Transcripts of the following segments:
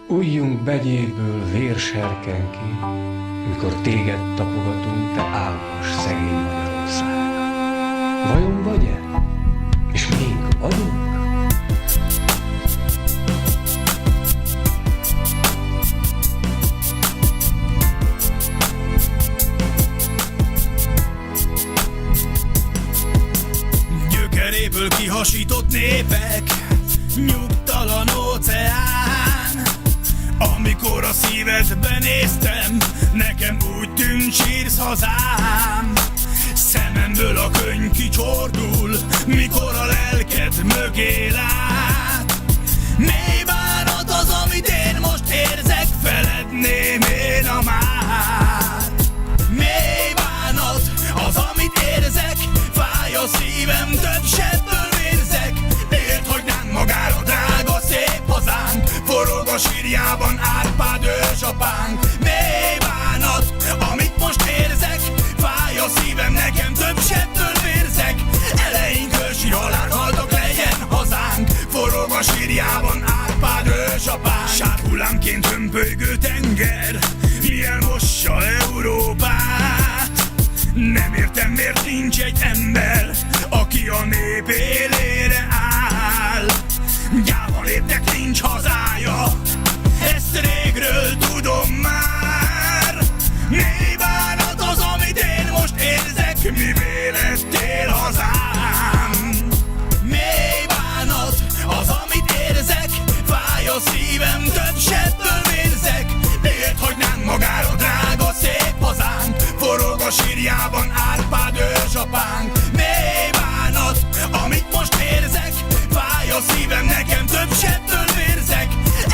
Ujjunk begyéből vér serken ki, mikor téged tapogatunk, te álmos szegény Magyarország. Vajon vagy-e? És még vagyunk? Gyökeréből kihasított népek, nyugtalan óceán. Amikor a szívedbe néztem, nekem úgy tűnt, sírsz hazám. Szememből a könyv kicsordul, mikor a lelked mögé lát. Mély bánat az, amit én most érzek, feledném én a mát. Mély bánat az, amit érzek, fáj a szívem, több sebből vérzek. Miért hagynánk magára drága szép hazánk, forog a sírjában Árpád ősapánk. Mély bánat, amit most érzek, fáj a szívem, nekem több sebből vérzek. Eleink ősi halált haltak, legyen hazánk, forog a sírjában Árpád ősapánk. Sárhullámként hömpölygő tenger, milyen mossa Európát. Nem értem, miért nincs egy ember, aki a nép élére áll. Gyáva népnek nincs hazája, ezt régről tudom már. Mély bánat az, amit én most érzek, mivé lettél hazám. Mély bánat az, amit érzek, fáj a szívem, több sebből vérzek. Miért hagynánk magára drága szép hazánk, forog a sírjában Árpád ősapánk. Mély bánat, amit most érzek, fáj a szívem, nekem több sebből vérzek.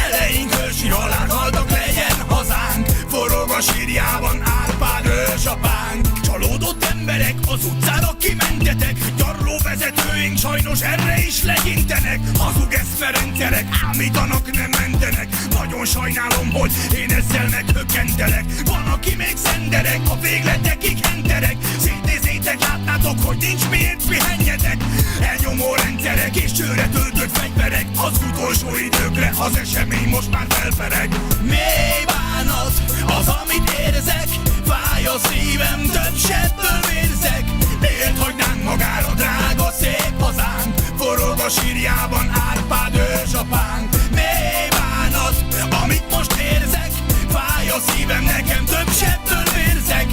Eleink ősi halált haltak, legyen hazánk, forog a sírjában Árpád ősapánk. Csalódott emberek, az utcára kimentetek, gyarló vezetőink sajnos erre is legyintenek. Hazug eszmerendszerek, ámítanak, nem mentenek. Nagyon sajnálom, hogy én ezzel meghökkentelek. Van, aki még szenderek, a végletekig henterek. Szétnézzétek, látnátok, hogy nincs miért pihenjetek. Elnyomó rendszerek és csőre töltött fegyverek, az utolsó időkre az esemény most már felpereg. Mély bánat az, amit érzek, fáj a szívem, több sebből vérzek. Miért hagynánk magára drága szép hazánk, forog a sírjában Árpád ősapánk. Mély bánat, amit most érzek, fáj a szívem, nekem több sebből vérzek.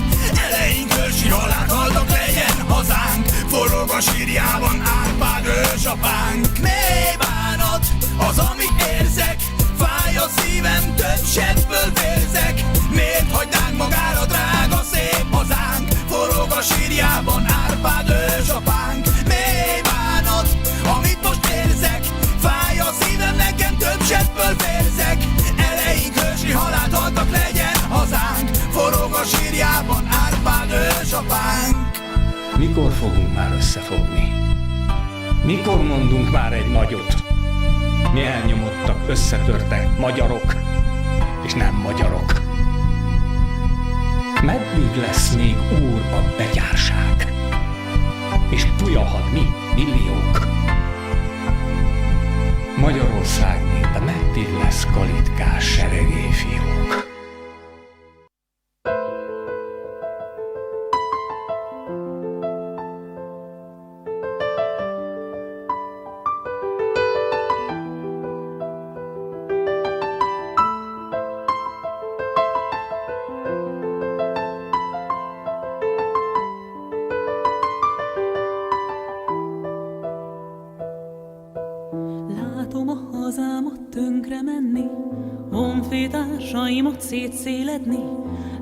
Eleink ősi halált haltak, legyen hazánk, forog a sírjában Árpád ősapánk. Mély bánat az, amit érzek, fáj a szívem, több sebből vérzek. Miért hagynánk magára drága szép hazánk, forog a sírjában Árpád ősapánk. Mély bánat, amit most érzek, fáj a szívem, nekem több sebből vérzek. Eleink ősi halált haltak, legyen hazánk, forog a sírjában Árpád ősapánk. Mikor fogunk már összefogni? Mikor mondunk már egy nagyot? Mi elnyomottak, összetörtek magyarok, és nem magyarok. Meddig lesz még úr a betyárság? És pulyahad mi, milliók? Magyarország népe meddig lesz kalitkás seregélyfiók? Látom a hazámat tönkre menni, honfitársaimat szétszéledni.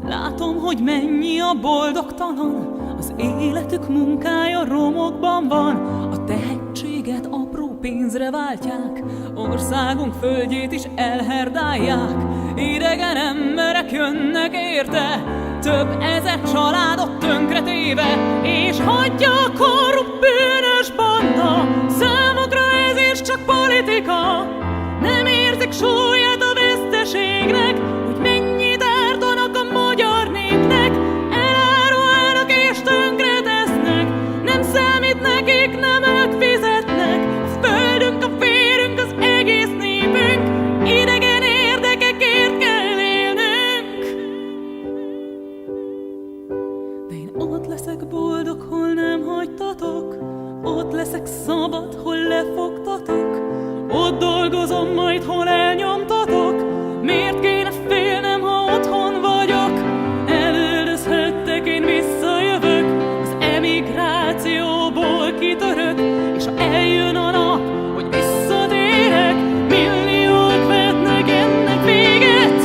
Látom, hogy mennyi a boldogtalan, az életük munkája romokban van. A tehetséget apró pénzre váltják, országunk földjét is elherdálják. Idegen emberek jönnek érte, több ezer családot tönkretéve, és hagyja a korrupt bűnös banda. Számukra ez is csak politika, nem érzik súlyát a veszteségnek, hogy mennyit ártanak a magyar népnek. Elárulnak és tönkretesznek, nem számít nekik, nem ők fizetnek. A földünk, a vérünk, az egész népünk, idegen érdekek dolgozom majd, hol elnyomtatok? Miért kéne félnem, ha otthon vagyok? Elüldözhettek, én visszajövök, az emigrációból kitörök, és ha eljön a nap, hogy visszatérek, milliók vetnek ennek véget.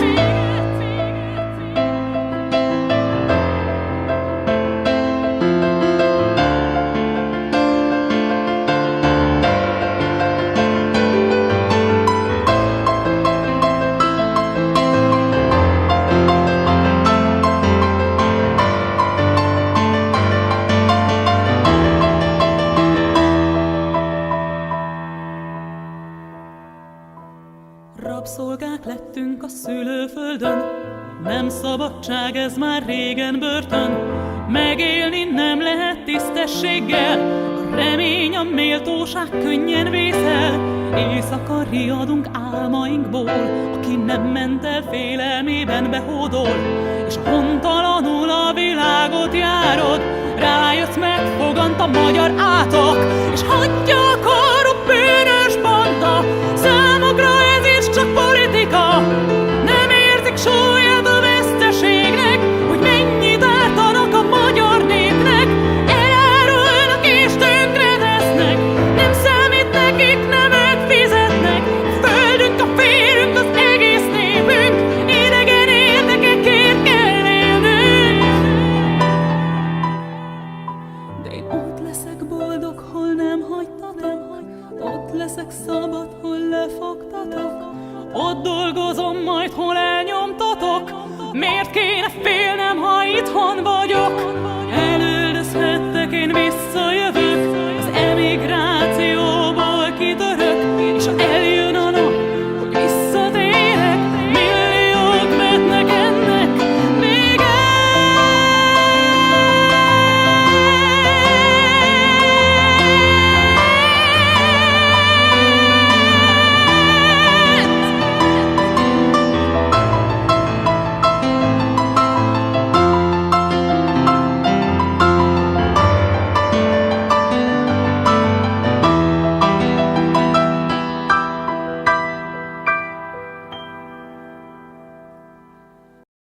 Rabszolgák lettünk a szülőföldön, nem szabadság, ez már régen börtön. Megélni nem lehet tisztességgel, a remény, a méltóság könnyen vészel. Éjszaka riadunk álmainkból, aki nem ment el félelmében behódol. És a hontalanul a világot járod, rájössz, megfogant a magyar átok. És hagyja a korrupt bűnös banda, számukra ez is csak politika. Nem érzik súlyát a veszteségnek, hogy mennyit ártanak a magyar népnek. Elárulnak és tönkretesznek, nem számít nekik, nem ők fizetnek. A földünk, a vérünk, az egész népünk, idegen érdekekért kell élnünk. De én ott leszek boldog, hol nem hagytatok, ott leszek szabad, hol lefogtatok. Ott dolgozom majd, hol elnyomtatok. Miért kéne félnem, ha itthon vagyok? Elüldözhettek, én